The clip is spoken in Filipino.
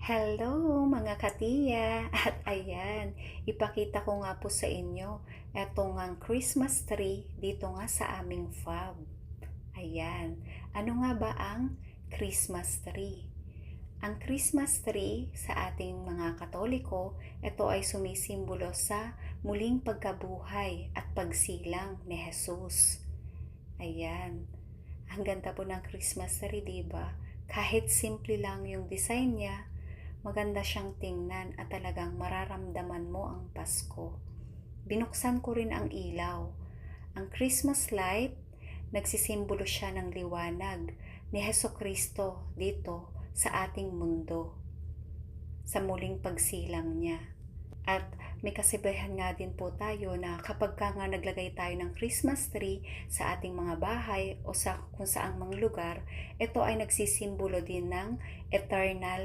Hello mga katiya! At ayan, ipakita ko nga po sa inyo etong ang Christmas tree dito nga sa aming FAB. Ayan, ano nga ba ang Christmas tree? Ang Christmas tree sa ating mga Katoliko, ito ay sumisimbolo sa muling pagkabuhay at pagsilang ni Jesus. Ayan, ang ganda po ng Christmas tree, diba? Kahit simple lang yung design niya, maganda siyang tingnan at talagang mararamdaman mo ang Pasko. Binuksan ko rin ang ilaw. Ang Christmas light, nagsisimbolo siya ng liwanag ni Hesukristo dito sa ating mundo, sa muling pagsilang niya. At may kasibahan nga din po tayo na kapag nga naglagay tayo ng Christmas tree sa ating mga bahay o sa kung saang mga lugar, ito ay nagsisimbolo din ng eternal